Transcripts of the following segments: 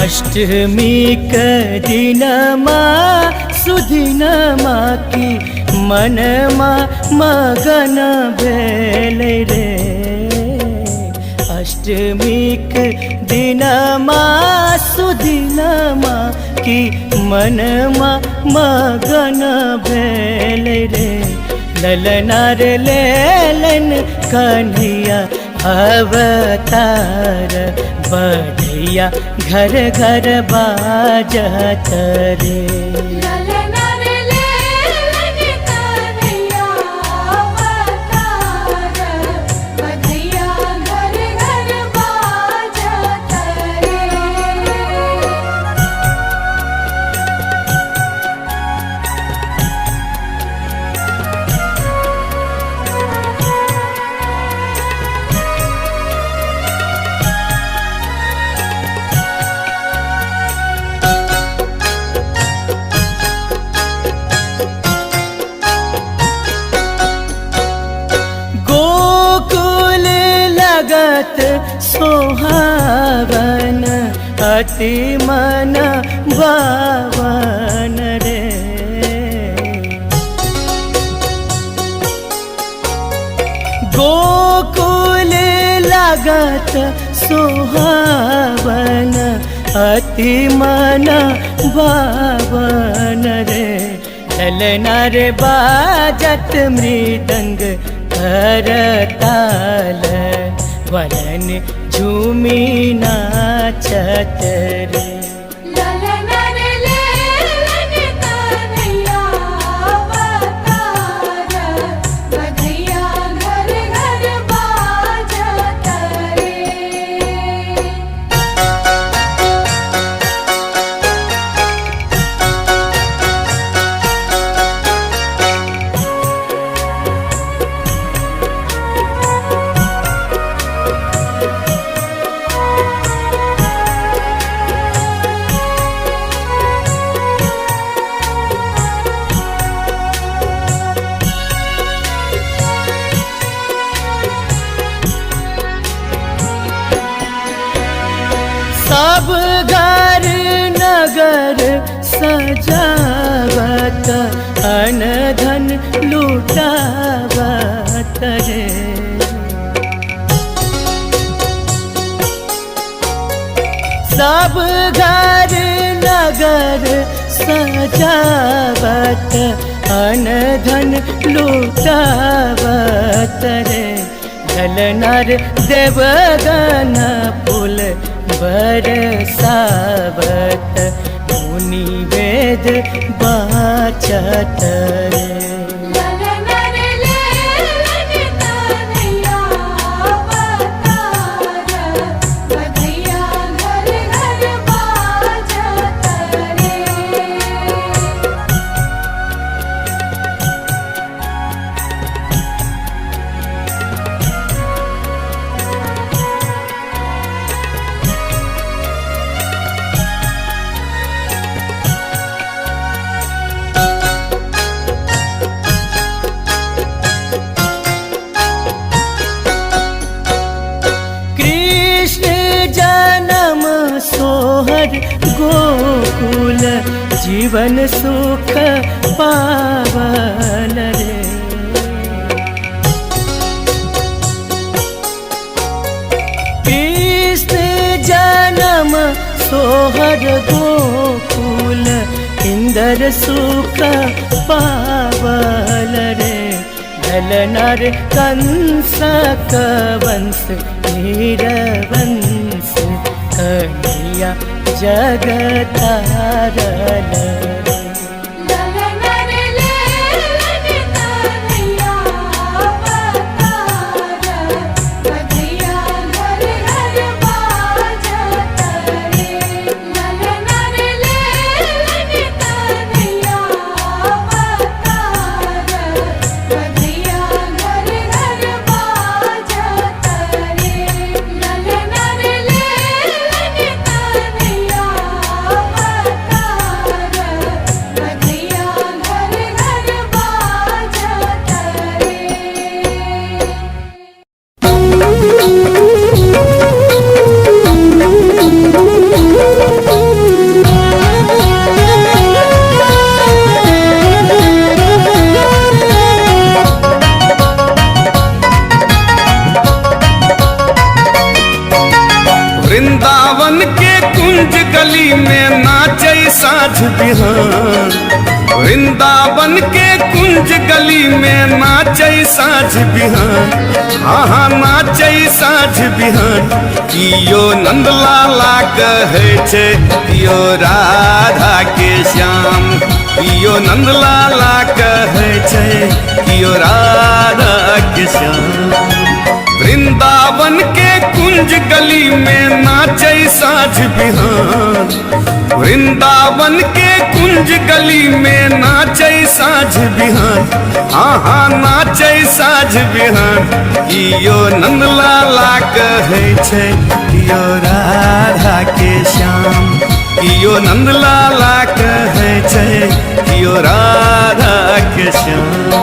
अष्टमी के दिनमा सुदिनमा की मनमा मगन भेल रे। अष्टमी के दिनमा सुदिनमा की मनमा मगन भेल रे। ललनार लेलन कन्हैया अवतार बढ़ैया घर घर बाजत रे। सोहावन अति मन भावन रे। गोकुल लागत सोहावन अति मन भावन रे। ललनार बाजत मृदंग करताल वरन झूमी नाचत रे। सब घर नगर सजावत अन धन लुटावत रे। सब घर नगर सजावत अन धन लुटावत रे। ललनार देवगन पुल बरसावत मुनि वेद बाचत रे। सोहर गोकुल जीवन सुख पावन रे। कृष्ण जन्म सोहर गोकुल इंदर सुख पावन रे। ललनार कंस वंश नीरवंश कन्हैया जगतारल रे। वृंदावन के कुंज गली में नाचे साँझ बिहान, वृंदावन के कुंज गली में नाचे साँझ बिहान, हाँ नाचे साँझ बिहान। कियो नंदलाला कहे छे कियो राधा के श्याम, कियो नंदलाला कहे छे कियो राधा के श्याम। वृंदावन के कुंज गली में नाचे साँझ बिहान, वृंदावन के कुंज गली में नाचे साँझ बिहान, हाँ नाचे साँझ बिहान। कियो नंदलाला कहे छे कियो राधा के श्याम, कियो नंदलाला कहे छे कियो राधा के श्याम।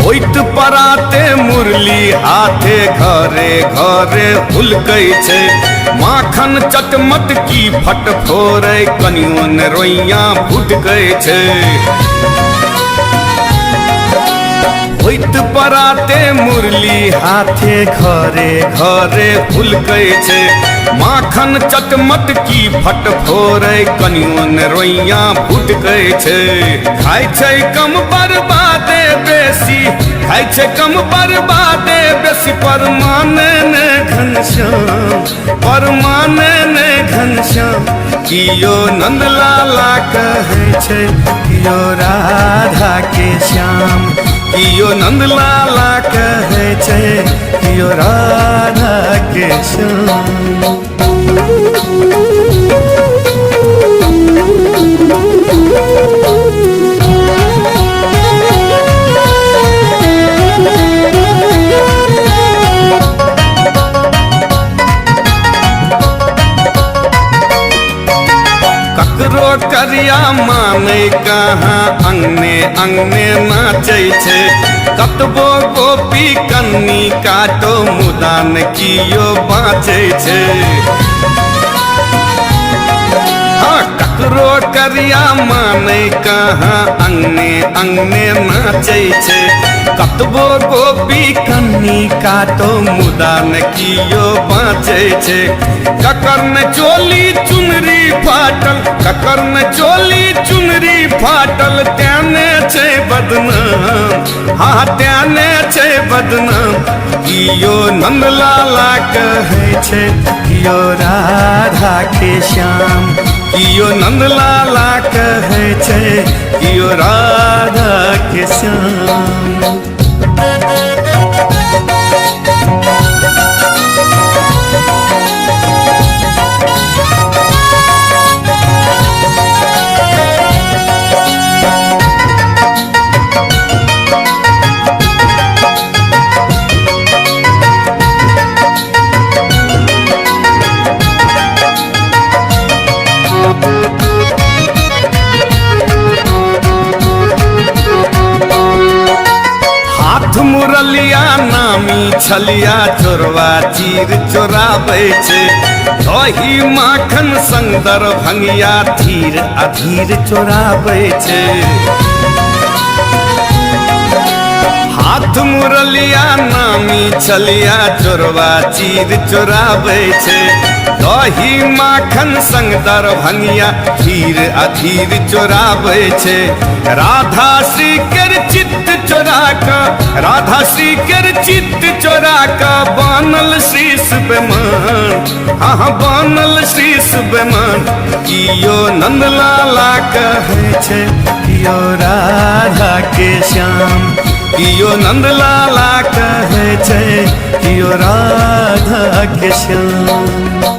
होइत पराते मुरली हाथे घरे घरे हुलकै छे, माखन चटमट की फट फोरे कनियो ने रोइया फुटकै छे। होइत पराते मुरली हाथे घरे घरे हुलकै छे, माखन चटमट की फट फोरे कनियो ने रोइया फुटकै छे। खाय छै कम बर्बादे बेसी, खाय छै कम बर्बादे बेसी, परमाने ने घनश्याम, परमाने ने घनश्याम। कियो नंदलाला कहे छे कियो राधा के श्याम, कियो नंदलाला कहे छे कियो राधा के श्याम। ककरो करिया माने कहाँ अंगने अंगने नाचे छे, कतबो गोपी कन्नी काटो मुदान कियो बाँचे छे। ककरो करिया माने कहाँ अंगने अंगने नाचे छे, कतबो गोपी कन्नी काटो मुदान कियो बाँचे छे। ककर ने चोली चुनरी फाटल, ककर ने चोली चुनरी फाटल, त्याने छे बदनाम, हाँ त्याने छे बदनाम। कियो नंदलाला कहे छे कियो राधा के श्याम, कियो नंदलाला कहे छे कियो राधा के श्याम। मुरलिया नामी छलिया चोरवा चीर चोराबै छे, दही माखन संग दरभंगिया धीर अधीर चोराबै छे। हाथ मुरलिया नामी छलिया चोरवा चीर चोराबै छे, दही माखन संग दरभंगिया धीर अधीर चोराबै छे। राधा श्री कर चित्त चोरा का, राधा श्री कर चित्त चोरा का, बनल शीश बेमान, हाँ बनल शीश बेमान। कियो नंदलाला कहे छे कियो राधा के श्याम, कियो नंदलाला कहे छे कियो राधा के श्याम।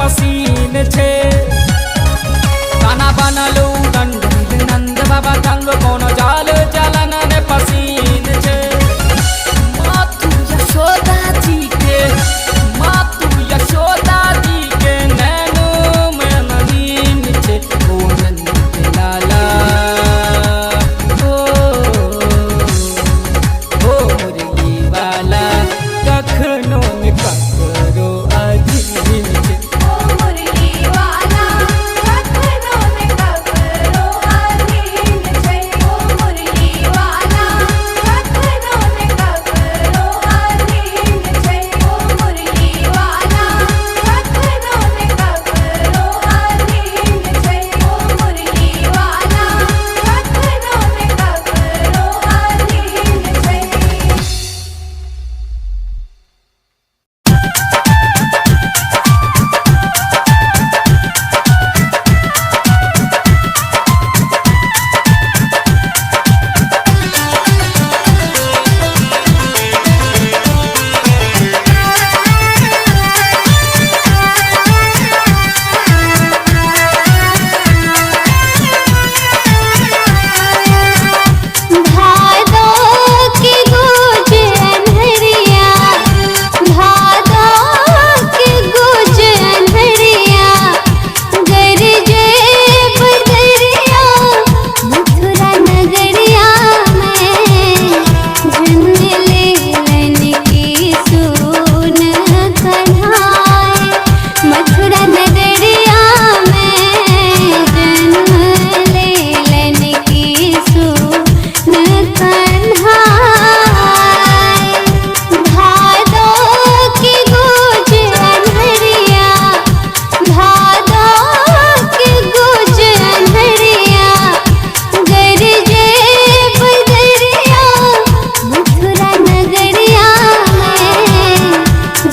पसीन छे काना बनलू नंद बाबा तंग कोनो जाल जलन ने पसीन छे मातु यशोदा जी के नैनो में नवीन छे ओ नंद लाला ओ मुरली वाला कखनो न ककरो अधीन छे ओ मुरली वाला कखनो न ककरो अधीन छे ओ मुरली वाला कखनो न ककरो अधीन छे ओ मुरली वाला कखनो न ककरो अधीन छे ओ मुरली वाला कखनो न ककरो अधीन छे। भादो की गूंज अनहरिया भादो की गूंज अनहरिया गरजे बदरिया मथुरा नगरिया में जन्म लेलन की सून कन्हाई मथुरा नगरिया में जन्म लेलन की सून कन्हाई भादो की गूंज अनहरिया भादो की गूंज अनहरिया गरजे बदरिया मथुरा नगरिया में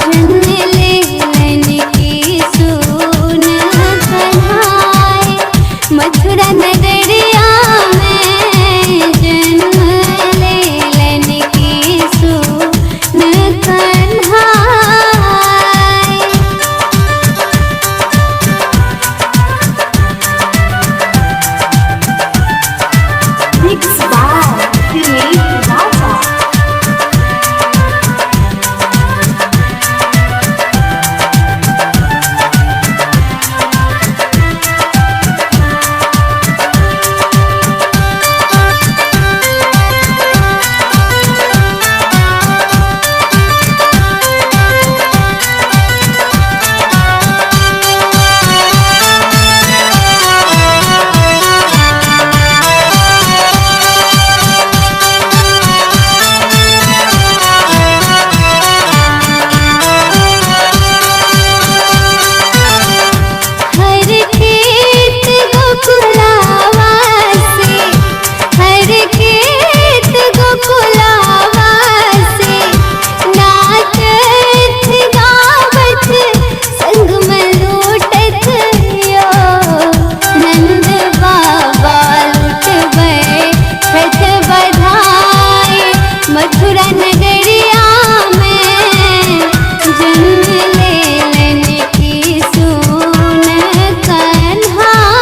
जन्म लेलन की सून कन्हाई मथुरा नगरिया में जन्म लेलन की सून Kanhai. Mixed by Dilip Raja. हर खेत गोकुलावा से हर खेत गोकुलावा से नाचत गावत संग में लूटत यो नंद बाबा लूटबे छठ बधाई मथुरा नगरिया में जन्म लेलन की सून कन्हाई।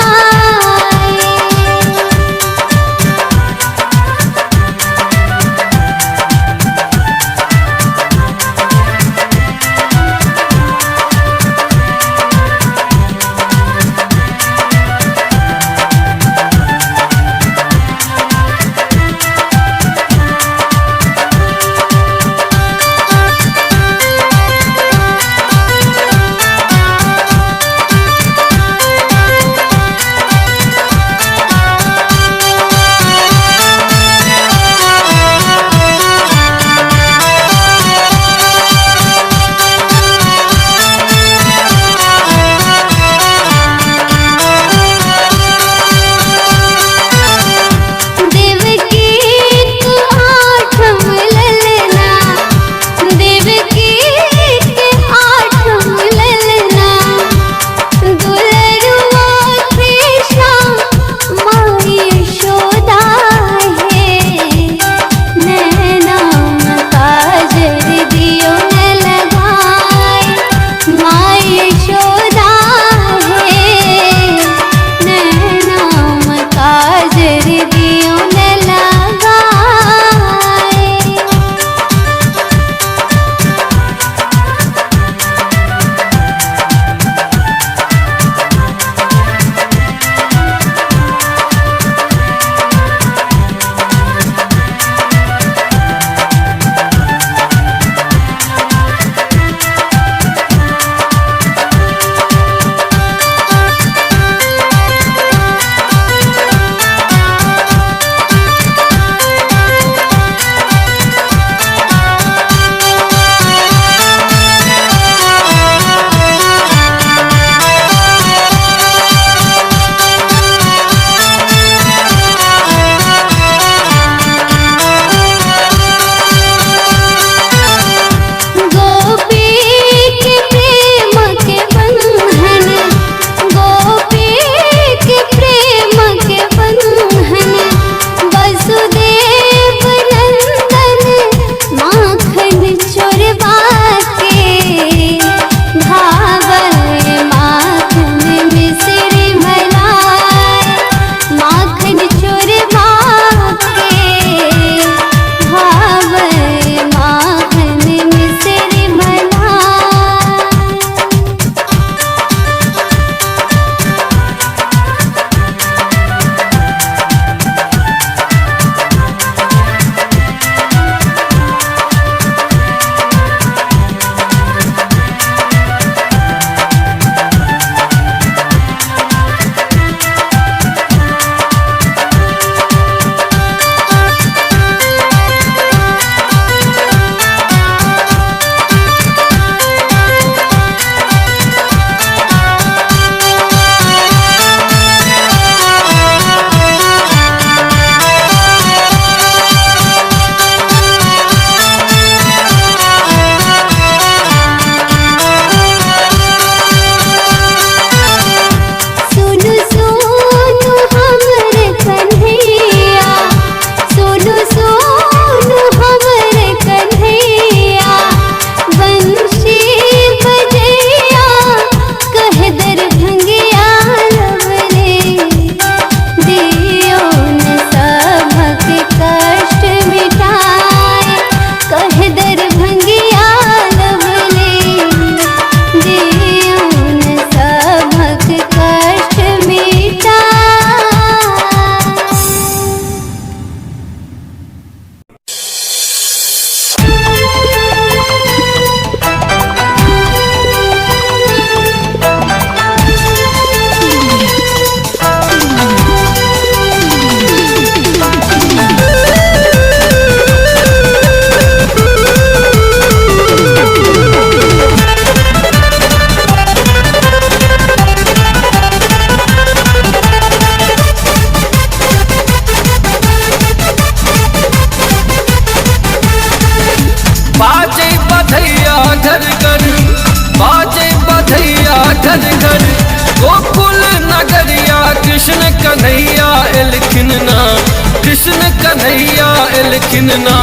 कन्हैया एलखिन ना,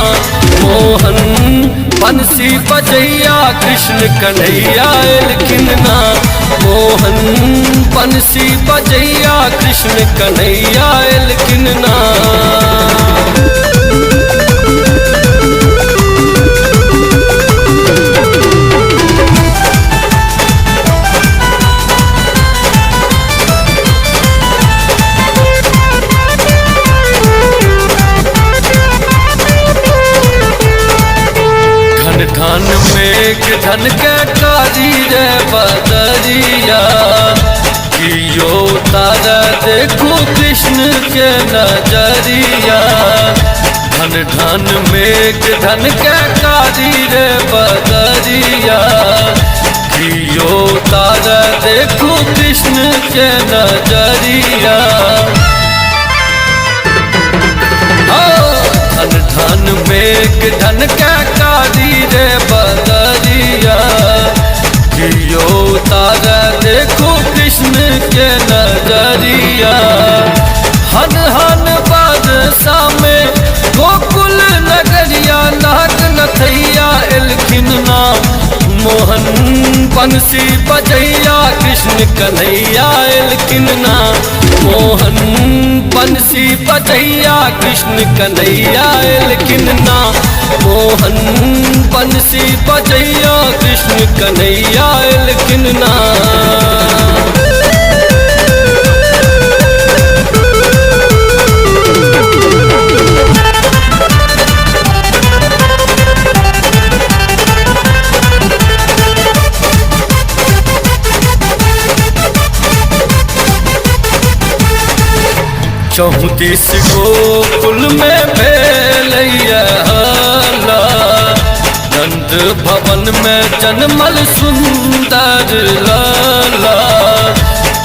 मोहन बंसी बजैया कृष्ण कन्हैया एलखिन ना, मोहन बंसी बजैया कृष्ण कन्हैया एलखिन ना। धन मेघ धन के कारी रे बदरिया, कियो तारा देखो कृष्ण के नजरिया। धन धन मेघ धन के कारी रे बदरिया, कियो तारा देखो कृष्ण के नजरिया। धन धन मेघ धन के कारी रे बदरिया, कियो तारा देखो कृष्ण के नजरिया। हन हन बादशा में गोकुल नगरिया, नाग नथैया एलखिन ना, मोहन बंसी बजैया कृष्ण कन्हैया एलखिन ना, मोहन बंसी बजैया कृष्ण कन्हैया एलखिन ना, मोहन बंसी बजैया कृष्ण कन्हैया एलखिन ना। चौतीस गोकुल में भेलैया हाला, नंद भवन में जन्मल सुंदर लाला।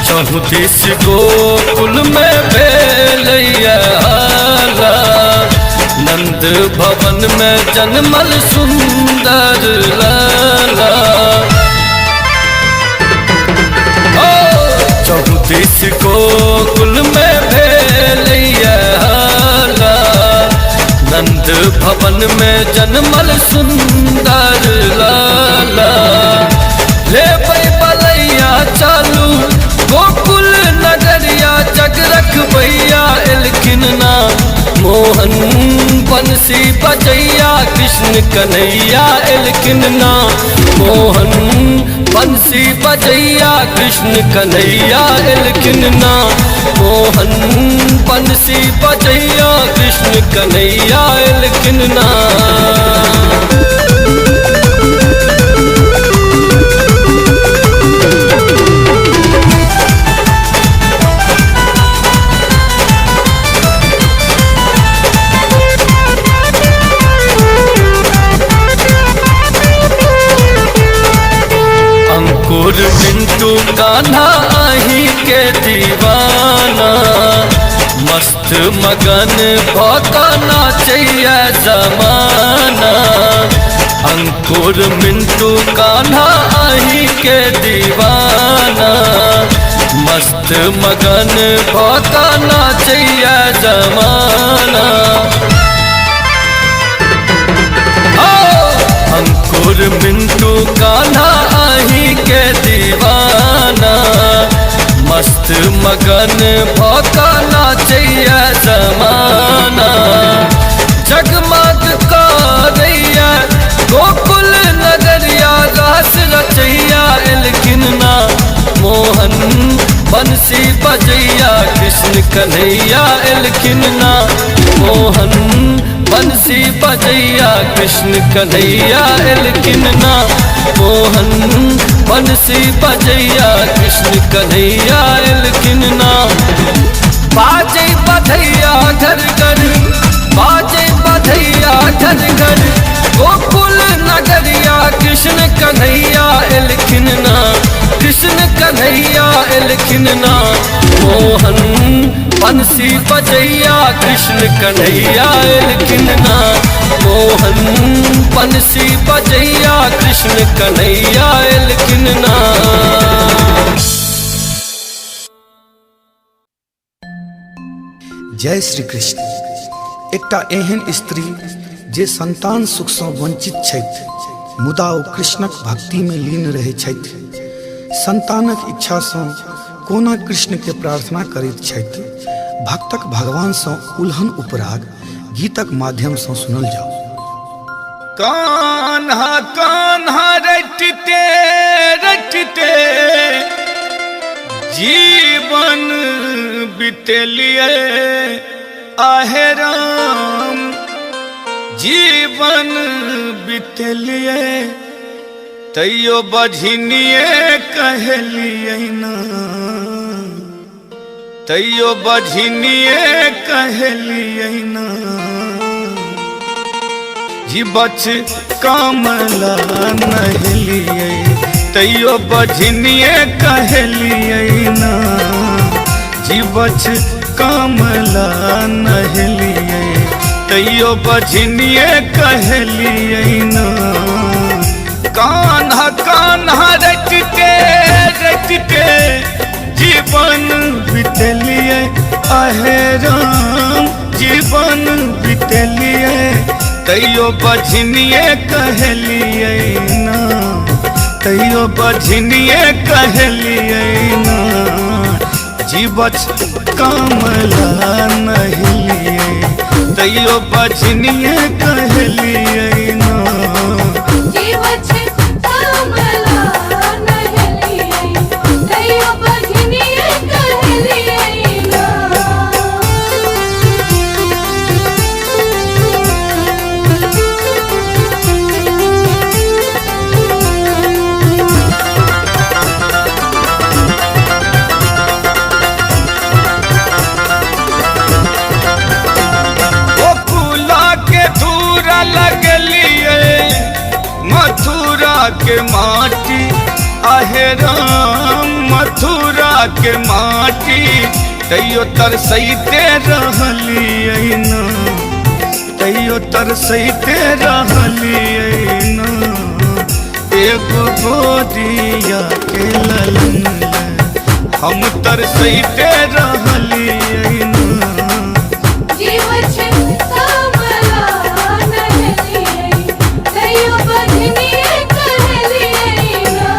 चौतीस गोकुल में भेलैया हाला, नंद भवन में जन्मल सुंदर लाला। चौतीस गोकुल में भेलैया हाला, नंद भवन में जन्मल सुंदर लाला। ले बलैया चालू गोकुल नगरिया, जग रख भैया एलखिन ना, मोहन बंसी बजैया कृष्ण कन्हैया एलखिन ना, मोहन बंसी बजैया कृष्ण कन्हैया एलखिन ना, मोहन बंसी बजैया कृष्ण कन्हैया एलखिन ना। अंकुर मिंटू कान्हा आही के दीवाना, मस्त मगन भौका नाचैया जमाना। अंकुर मिंटू कान्हा आही के दीवाना, मस्त मगन भौका नाचैया जमाना। अंकुर मिंटू कान्हा आही के दीवाना, मस्त मगन भौका नाचैया जमाना। जगमग करैया गोकुल नगरिया, रास रचैया एलखिन ना, मोहन बंसी बजैया कृष्ण कन्हैया एलखिन ना, मोहन बंसी बजैया कृष्ण कन्हैया एलखिन ना, मोहन बंसी बजैया कृष्ण कन्हैया एलखिन ना। बाजे बधैया घर घर, बाजे बधैया घर घर, गोकुल नगरिया कृष्ण कन्हैया एलखिन ना, कृष्ण कन्हैया एलखिन ना, मोहन बंसी बजैया कृष्ण कन्हैया एलखिन ना, मोहन बंसी बजैया कृष्ण कन्हैया एलखिन ना। जय श्री कृष्ण। एकटा एहन स्त्री जे संतान सुख सँ वंचित छथि मुदा ओ कृष्णक भक्ति में लीन रहै छथि। संतानक इच्छा सँ कोना कृष्ण के प्रार्थना करैत छथि। भक्तक भगवान सँ उल्हन उपराग गीतक माध्यम सँ सुनल जाओ। कान्हा कान्हा रटते रटते जीवन बितेलिए आहे राम, जीवन बितेलिए तैयो बझनिए कहलिए ना, तैयो बझनिए कहलिए ना। जी बच कामला नहलिए तैयो बझनिए कहलिए ना, जी बच कामला नहलिए तैयो बझनिए कहलिए ना। कान्हा कान्हा रटते रटते जीवन बितेलिए आहे राम, जीवन बितेलिए तैयो बझनिए कहलिए ना, तैयो बझनिए कहलिए ना। जीवच कामला नहलिए तैयो बझनिए कहलिए ना। जीवछ कामला नहलिए तैयो बझनिए कहलिए ना। के माटी आहे राम, मथुरा के माटी तैयो तरसैते रहलिए ना, तैयो तरसैते रहलिए ना। एगो गोदिया के ललन हम तरसैते रहलिए ना। जीवछ कामला नहलिए तैयो बझनिए कहलिए ना।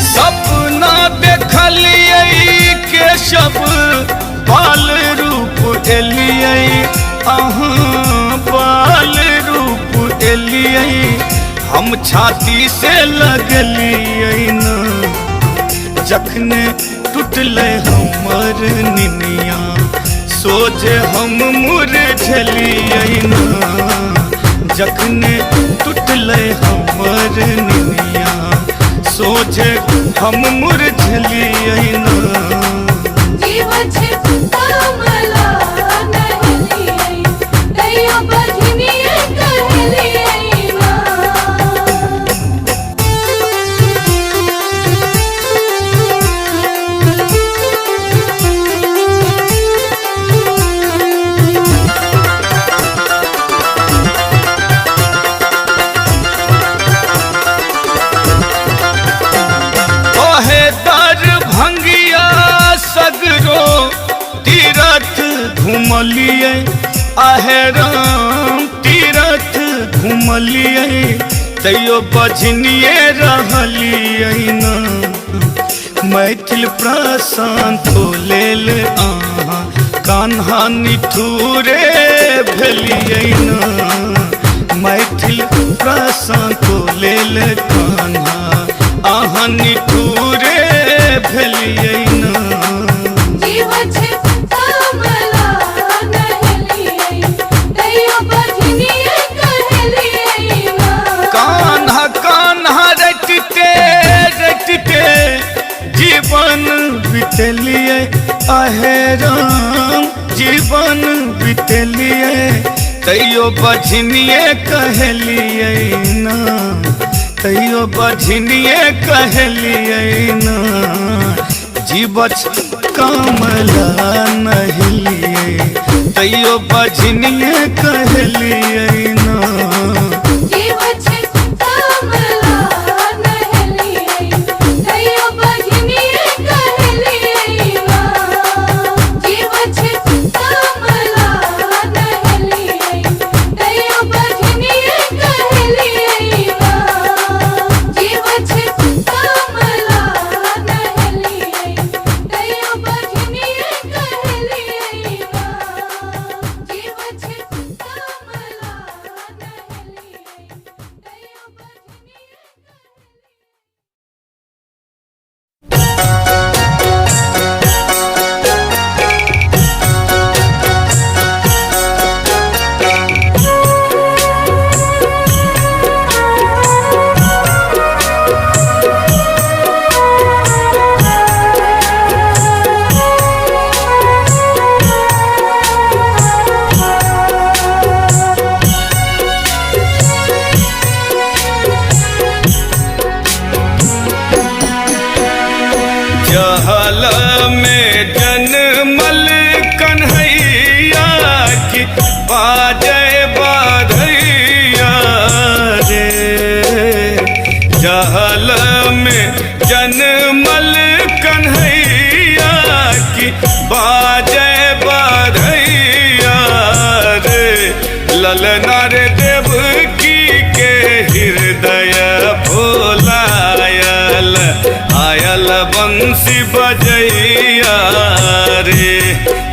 सपना देखलिए केशव बाल रूप एलिए, अहाँ बाल रूप एलिए हम छाती से लगलिए ना। जखने टूटले हमर निनिया सोझे हम मुरझलिए ना। जखने टूटले हमर निनिया सोझे हम मुरझलिए ना। जीवछ कामला नहलिए तैयो बझनिए कहलिए ना। ओहे दर भंगिया सगरो तीरथ घुमलिए आहे राम, तीरथ घुमलिए तैयो बझनिए रहलिए ना। मैथिल प्रशांत लेल अहाँ कान्हा निठुरे भेलिए ना। मैथिल प्रशांत लेल कान्हा अहाँ निठुरे भेलिए ना। जीवछ कामला नहलिए तैयो बझनिए कहलिए ना। कान्हा कान्हा रटते रटते जीवन बितेलिए आहे राम, जीवन बितेलिए तैयो बझनिए कहलिए ना, तैयो बझनिए कहलिए ना। जीवछ कमला नहलिए तैयो बजनिए कहलिए ना जीव छे कमला नहलिए दैयो बजनिए कहलिए ना जीव छे कमला नहलिए दैयो बजनिए कहलिए ना जीव छे कमला नहलिए दैयो बजनिए कहलिए ना जीव छे कमला नहलिए दैयो जहल में जनमल कन्हैया की बाजे बधैया रे जहल में जनमल कन्हैया की बाजे बधैया रे ललना रे देवकी के हृदय भोलायल आयल बंसी बजैया रे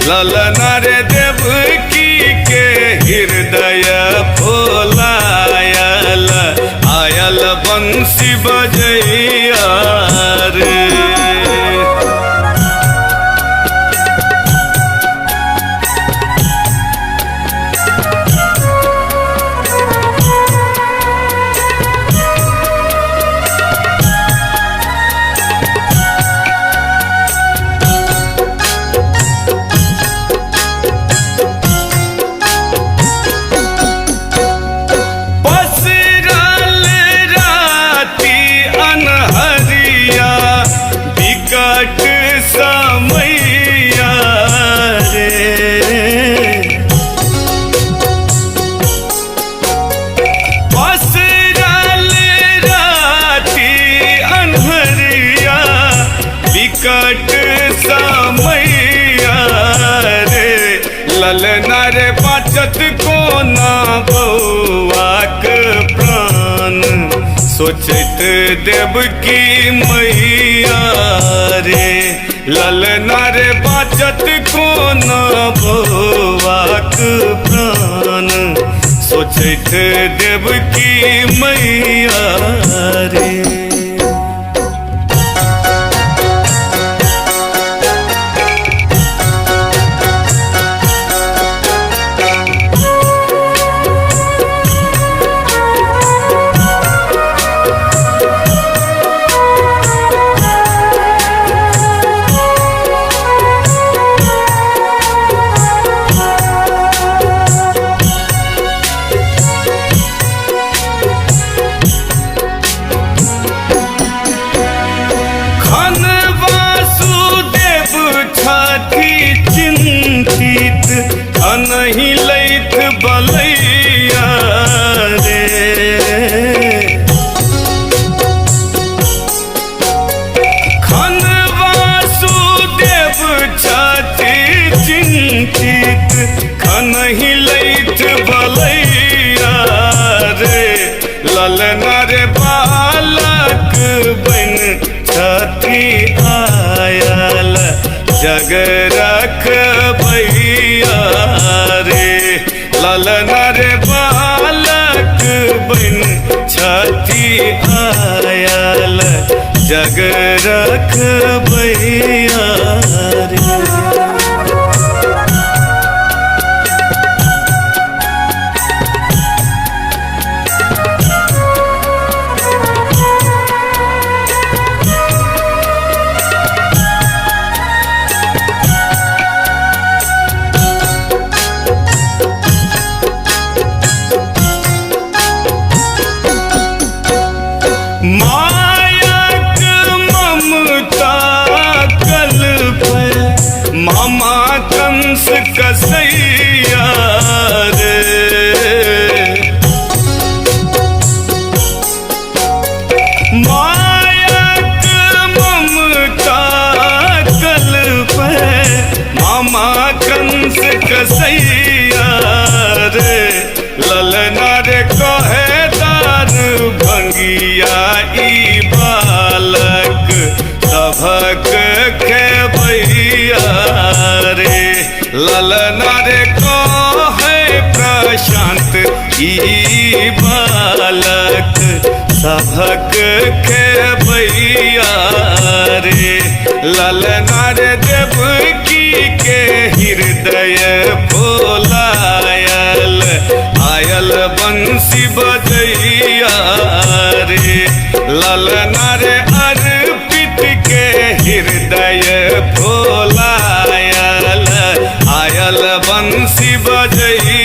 ललना रे देवकी के हृदय भोलायल आयल बंसी बजैया रे पसरल राती अनहरिया विकट समैया रे पसरल राती अनहरिया विकट समैया रे ललना रे बचत कोना बौआक प्राण सोचत देवकी मैया रे ललना रे बचत कोना बौआक प्राण सोचत देवकी मैया रे खन वासुदेव छथि चिंतित अनहि लैथ बलैया रे खन वासुदेव छथि चिंतित खनहि लैथ बलैया रे ललना रे बालक बन छथि आयल जग रखबैया रे ललना रे बालक बन छथि आयल जग रखबैया रे मायक ममता कल रे ललना रे कहे दार भंगिया ई बालक सभक खेबैया रे ललना रे कहे प्रशांत ई बालक सभक खेबैया रे ललना रे देवकी के हृदय भोलायल आयल बंसी बजैया रे ललना रे अर्पित के हृदय भोलायल आयल बंसी बजैया